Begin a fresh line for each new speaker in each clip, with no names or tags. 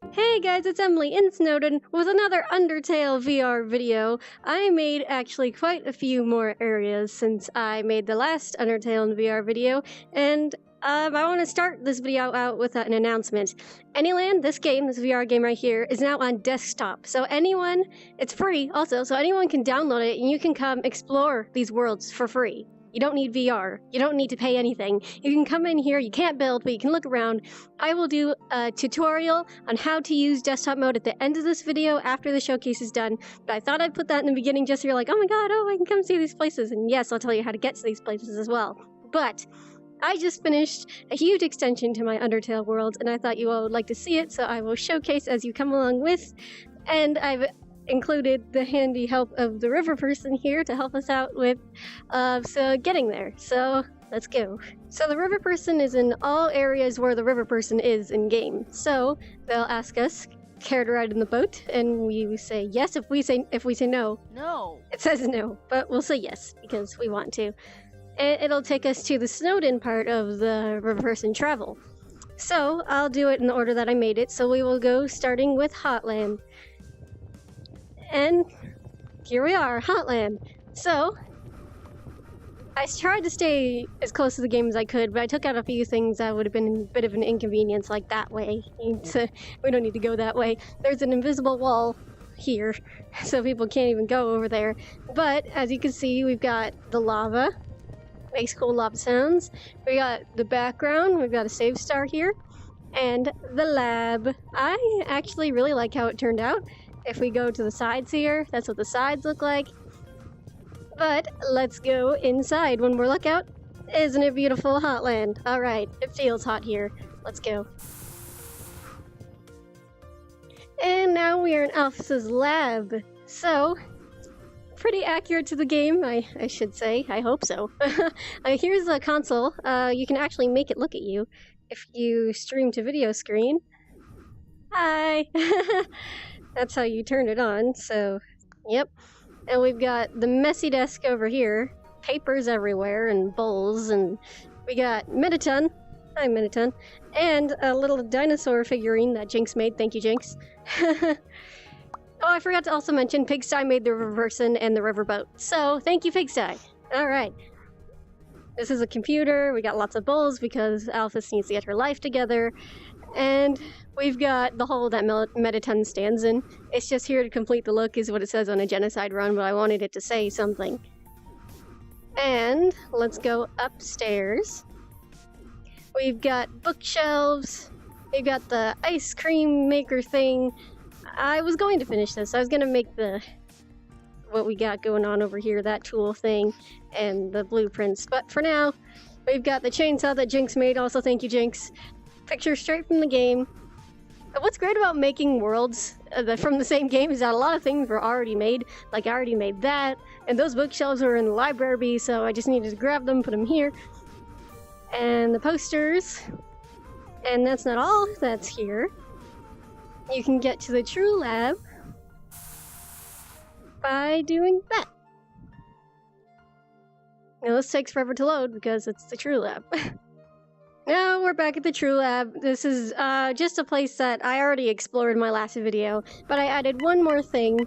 Hey guys, it's Emily in Snowden with another Undertale VR video. I made actually quite a few more areas since I made the last Undertale in VR video, and I want to start this video out with an announcement. Anyland, this VR game right here, is now on desktop, so it's free also, so anyone can download it and you can come explore these worlds for free. You don't need VR. You don't need to pay anything. You can come in here, you can't build, but you can look around. I will do a tutorial on how to use desktop mode at the end of this video after the showcase is done, but I thought I'd put that in the beginning just so you're like, oh my god, I can come see these places, and yes, I'll tell you how to get to these places as well. But I just finished a huge extension to my Undertale world, and I thought you all would like to see it, so I will showcase as you come along with, and I've included the handy help of the river person here to help us out with getting there. So let's go. So the river person is in all areas where the river person is in game. So they'll ask us, care to ride in the boat? And we say yes. If we say no.
No.
It says no, but we'll say yes because we want to. And it'll take us to the Snowden part of the river person travel. So I'll do it in the order that I made it. So we will go starting with Hotland. And here we are, Hotland. So, I tried to stay as close to the game as I could, but I took out a few things that would have been a bit of an inconvenience, like that way. We don't need to go that way. There's an invisible wall here, so people can't even go over there. But, as you can see, we've got the lava. Makes cool lava sounds. We got the background, we've got a save star here. And the lab. I actually really like how it turned out. If we go to the sides here, that's what the sides look like. But let's go inside one more look out. Isn't it beautiful, Hotland? Alright, it feels hot here. Let's go. And now we are in Alphys's lab. So, pretty accurate to the game, I should say. I hope so. Here's the console. You can actually make it look at you if you stream to video screen. Hi! That's how you turn it on, so, yep. And we've got the messy desk over here, papers everywhere, and bowls, and we got Mediton, hi Mediton, and a little dinosaur figurine that Jinx made, thank you Jinx. Oh, I forgot to also mention, Pigsty made the river person and the riverboat, so thank you Pigsty. Alright. This is a computer, we got lots of bowls because Alphys needs to get her life together, and we've got the hole that Mediton stands in. It's just here to complete the look is what it says on a genocide run, but I wanted it to say something. And let's go upstairs. We've got bookshelves. We've got the ice cream maker thing. I was going to finish this. I was going to make what we got going on over here, that tool thing, and the blueprints. But for now, we've got the chainsaw that Jinx made. Also, thank you, Jinx. Picture straight from the game. What's great about making worlds from the same game is that a lot of things were already made. Like, I already made that, and those bookshelves were in the library, so I just needed to grab them, put them here. And the posters. And that's not all that's here. You can get to the true lab by doing that. Now, this takes forever to load because it's the true lab. Now we're back at the True Lab. This is just a place that I already explored in my last video, but I added one more thing.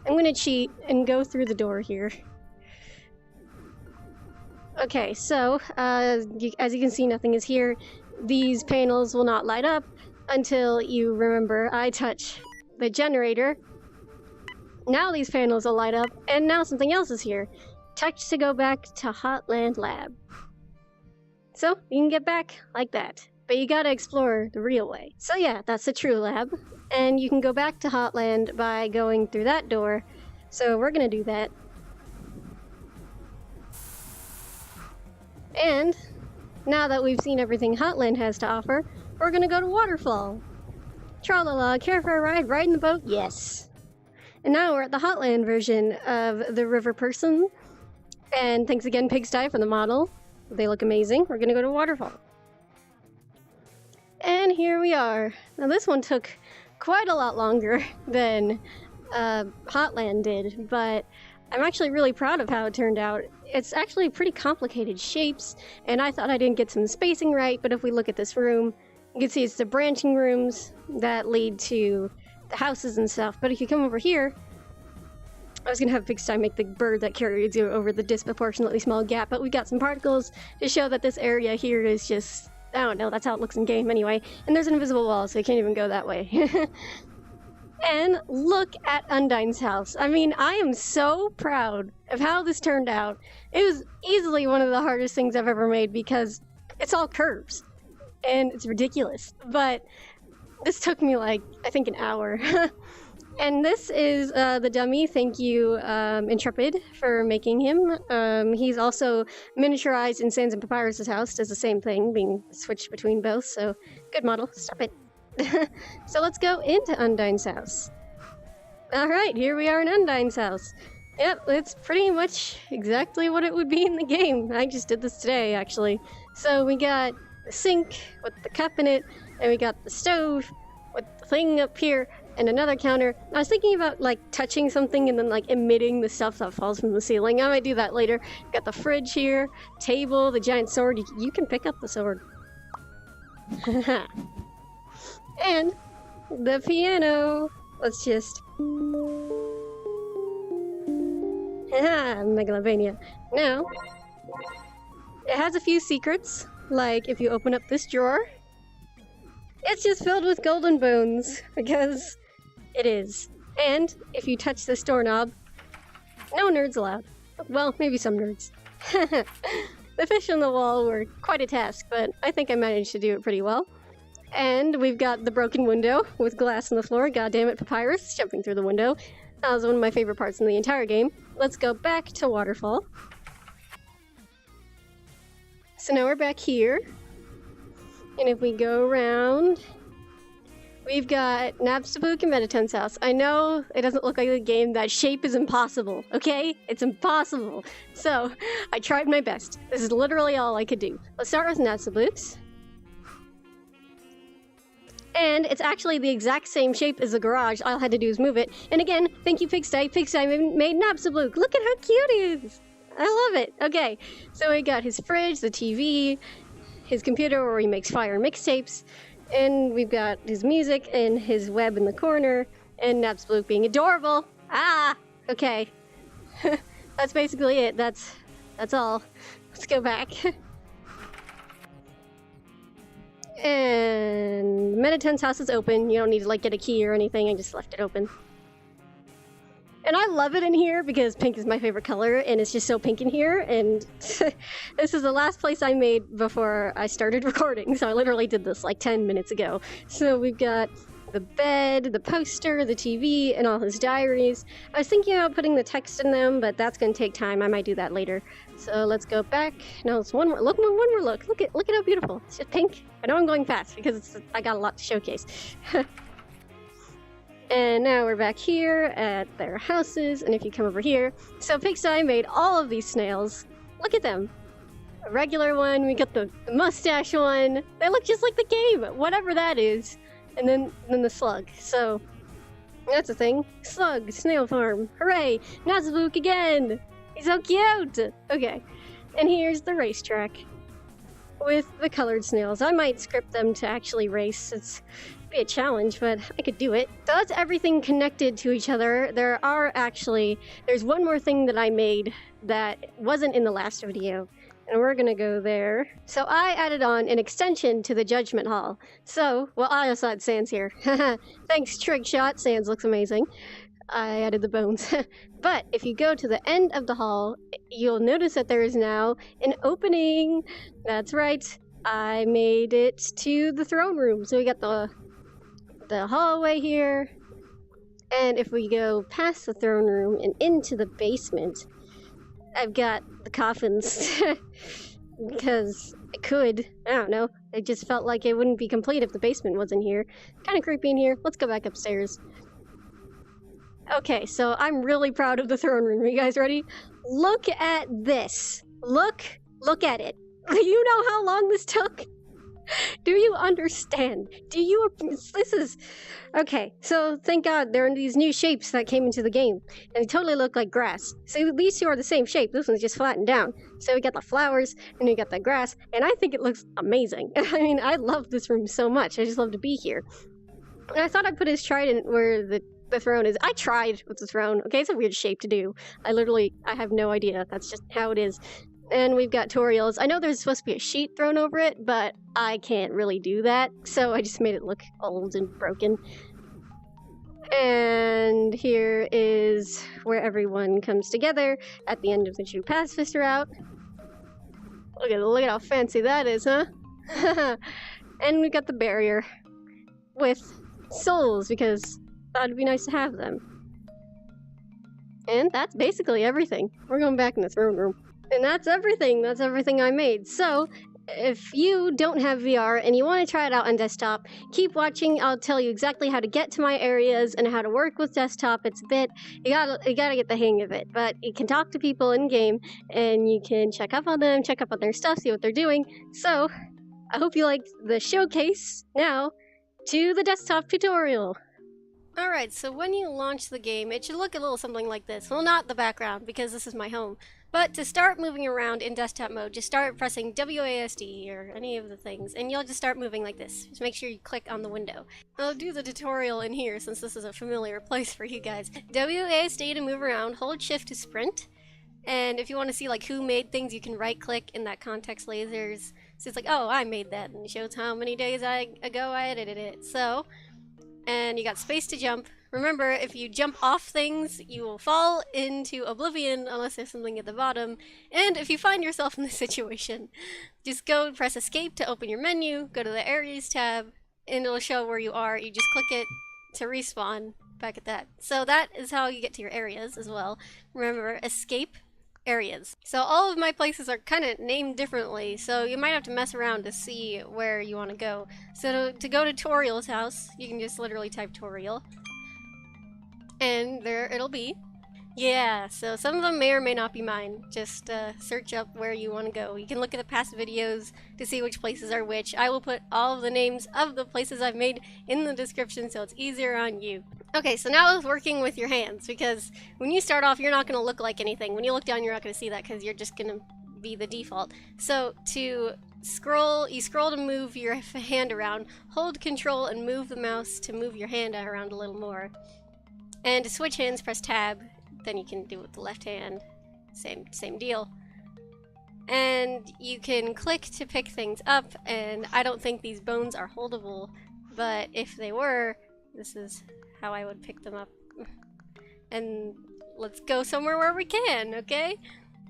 I'm gonna cheat and go through the door here. Okay, so as you can see, nothing is here. These panels will not light up until you remember I touch the generator. Now these panels will light up, and now something else is here. Touch to go back to Hotland Lab. So, you can get back like that. But you gotta explore the real way. So yeah, that's the true lab. And you can go back to Hotland by going through that door. So we're gonna do that. And, now that we've seen everything Hotland has to offer, we're gonna go to Waterfall. Tra-la-la, care for a ride, ride in the boat? Yes! And now we're at the Hotland version of the river person. And thanks again Pigsty for the model. They look amazing. We're gonna go to Waterfall. And here we are. Now this one took quite a lot longer than Hotland did, but I'm actually really proud of how it turned out. It's actually pretty complicated shapes, and I thought I didn't get some spacing right, but if we look at this room, You can see it's the branching rooms that lead to the houses and stuff. But if you come over here, I was gonna have Pigsty make the bird that carries you over the disproportionately small gap, but we got some particles to show that this area here is just, I don't know, that's how it looks in game anyway. And there's an invisible wall, so you can't even go that way. And look at Undyne's house. I mean, I am so proud of how this turned out. It was easily one of the hardest things I've ever made because it's all curves. And it's ridiculous. But this took me like, I think an hour. And this is the dummy. Thank you, Intrepid, for making him. He's also miniaturized in Sands and Papyrus's house. Does the same thing, being switched between both. So, good model. Stop it. So let's go into Undyne's house. Alright, here we are in Undyne's house. Yep, it's pretty much exactly what it would be in the game. I just did this today, actually. So we got the sink with the cup in it, and we got the stove with the thing up here, and another counter. I was thinking about, like, touching something and then, like, emitting the stuff that falls from the ceiling. I might do that later. Got the fridge here, table, the giant sword. You can pick up the sword. And the piano. Let's just... Megalovania. Now, it has a few secrets, like if you open up this drawer, it's just filled with golden bones, because it is. And if you touch this doorknob, no nerds allowed. Well, maybe some nerds. The fish on the wall were quite a task, but I think I managed to do it pretty well. And we've got the broken window with glass on the floor. God damn it, Papyrus, jumping through the window. That was one of my favorite parts in the entire game. Let's go back to Waterfall. So now we're back here. And if we go around, we've got Napstablook and Meditone's house. I know it doesn't look like the game. That shape is impossible, okay? It's impossible. So, I tried my best. This is literally all I could do. Let's start with Napstablook's. And it's actually the exact same shape as the garage. All I had to do is move it. And again, thank you, Pigsty. Pigsty made Napstablook. Look at how cute he is. I love it. Okay, so we got his fridge, the TV, his computer where he makes fire mixtapes, and we've got his music and his web in the corner, and Napstablook being adorable. Ah, okay. That's basically it. That's all. Let's go back. And Meditone's house is open. You don't need to like get a key or anything. I just left it open. And I love it in here because pink is my favorite color and it's just so pink in here. And this is the last place I made before I started recording. So I literally did this like 10 minutes ago. So we've got the bed, the poster, the TV, and all his diaries. I was thinking about putting the text in them, but that's going to take time. I might do that later. So let's go back. No, it's one more look. One more look. Look at how beautiful. It's just pink. I know I'm going fast because I got a lot to showcase. And now we're back here at their houses, and if you come over here, so Pigsty made all of these snails. Look at them. A regular one, we got the mustache one. They look just like the game, whatever that is. And then the slug. So that's a thing. Slug, snail farm. Hooray! Napstablook again! He's so cute! Okay. And here's the racetrack with the colored snails. I might script them to actually race. It's be a challenge, but I could do it. So that's everything connected to each other. There's one more thing that I made that wasn't in the last video, and we're gonna go there. So I added on an extension to the Judgment Hall. So, well, I also had Sans here. Thanks, Trig Shot. Sans looks amazing. I added the bones. But if you go to the end of the hall, you'll notice that there is now an opening. That's right. I made it to the throne room. So we got the hallway here, and if we go past the throne room and into the basement, I've got the coffins because I could. I don't know. It just felt like it wouldn't be complete if the basement wasn't here. Kind of creepy in here. Let's go back upstairs. Okay, so I'm really proud of the throne room. Are you guys ready? Look at this. Look at it. You know how long this took? Do you understand? Do you? This is okay. So thank God there are these new shapes that came into the game, and they totally look like grass. So these two are the same shape. This one's just flattened down. So we got the flowers and we got the grass, and I think it looks amazing. I mean, I love this room so much. I just love to be here. And I thought I'd put his trident where the throne is. I tried with the throne. Okay, it's a weird shape to do. I have no idea. That's just how it is. And we've got tutorials. I know there's supposed to be a sheet thrown over it, but I can't really do that, so I just made it look old and broken. And here is where everyone comes together at the end of the True Pacifist route. Look at how fancy that is, huh? And we got the barrier with souls, because that'd be nice to have them. And that's basically everything. We're going back in the throne room. And that's everything. That's everything I made. So, if you don't have VR and you want to try it out on desktop, keep watching. I'll tell you exactly how to get to my areas and how to work with desktop. It's a bit, you gotta get the hang of it. But you can talk to people in game, and you can check up on them, check up on their stuff, see what they're doing. So, I hope you liked the showcase. Now, to the desktop tutorial. Alright, so when you launch the game, it should look a little something like this. Well, not the background, because this is my home. But to start moving around in desktop mode, just start pressing WASD or any of the things, and you'll just start moving like this. Just make sure you click on the window. I'll do the tutorial in here since this is a familiar place for you guys. WASD to move around, hold shift to sprint, and if you want to see like who made things, you can right click in that context lasers. So it's like, oh, I made that, and it shows how many days ago I edited it. So, and you got space to jump. Remember, if you jump off things, you will fall into oblivion unless there's something at the bottom. And if you find yourself in this situation, just go press escape to open your menu, go to the areas tab, and it'll show where you are. You just click it to respawn back at that. So that is how you get to your areas as well. Remember, escape areas. So all of my places are kind of named differently, so you might have to mess around to see where you want to go. So to go to Toriel's house, you can just literally type Toriel. And there it'll be. Yeah, so some of them may or may not be mine. Just search up where you want to go. You can look at the past videos to see which places are which. I will put all of the names of the places I've made in the description so it's easier on you. Okay, so now it's working with your hands, because when you start off, you're not going to look like anything. When you look down, you're not going to see that because you're just going to be the default. So to scroll, you scroll to move your hand around, hold control and move the mouse to move your hand around a little more. And to switch hands, press tab, then you can do it with the left hand. Same deal. And you can click to pick things up, and I don't think these bones are holdable, but if they were, this is how I would pick them up. And let's go somewhere where we can, okay?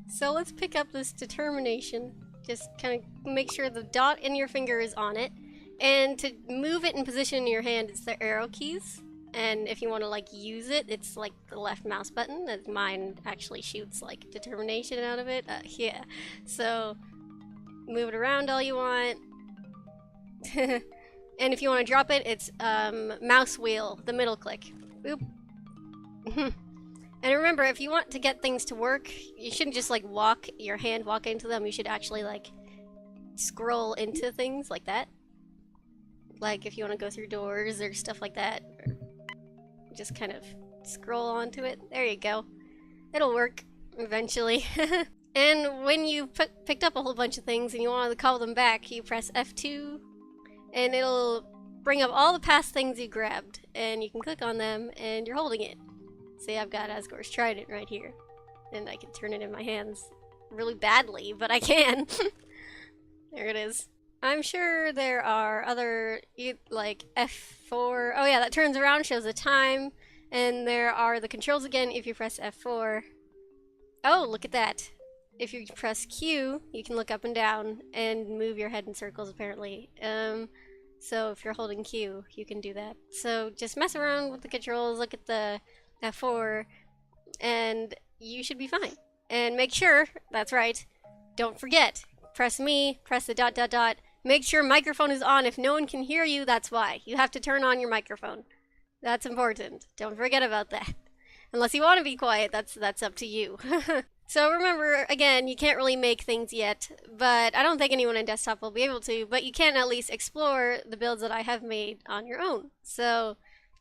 So let's pick up this determination. Just kind of make sure the dot in your finger is on it. And to move it in position in your hand, it's the arrow keys. And if you want to like use it, it's like the left mouse button. As mine actually shoots like determination out of it. Yeah. So move it around all you want. And if you want to drop it, it's mouse wheel, the middle click. Boop. And remember, if you want to get things to work, you shouldn't just like walk into them. You should actually like scroll into things like that. Like if you want to go through doors or stuff like that. Just kind of scroll onto it. There you go. It'll work eventually. And when you picked up a whole bunch of things and you want to call them back, you press F2 and it'll bring up all the past things you grabbed, and you can click on them and you're holding it. See, I've got Asgore's trident right here, and I can turn it in my hands really badly, but I can. There it is. I'm sure there are other, like F4. Oh yeah, that turns around, shows the time. And there are the controls again if you press F4. Oh, look at that. If you press Q, you can look up and down and move your head in circles, apparently. So if you're holding Q, you can do that. So just mess around with the controls, look at the F4, and you should be fine. And make sure, that's right, don't forget, press me, press the dot dot dot. Make sure microphone is on. If no one can hear you, that's why. You have to turn on your microphone. That's important. Don't forget about that. Unless you want to be quiet, that's up to you. So remember, again, you can't really make things yet, but I don't think anyone in desktop will be able to, but you can at least explore the builds that I have made on your own. So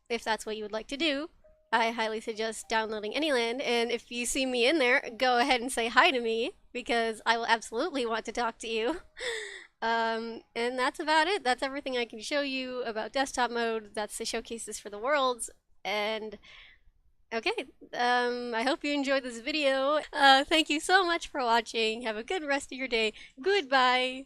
if that's what you would like to do, I highly suggest downloading Anyland, and if you see me in there, go ahead and say hi to me, because I will absolutely want to talk to you. And that's about it. That's everything I can show you about desktop mode. That's the showcases for the worlds, and okay, I hope you enjoyed this video. Thank you so much for watching. Have a good rest of your day. Goodbye!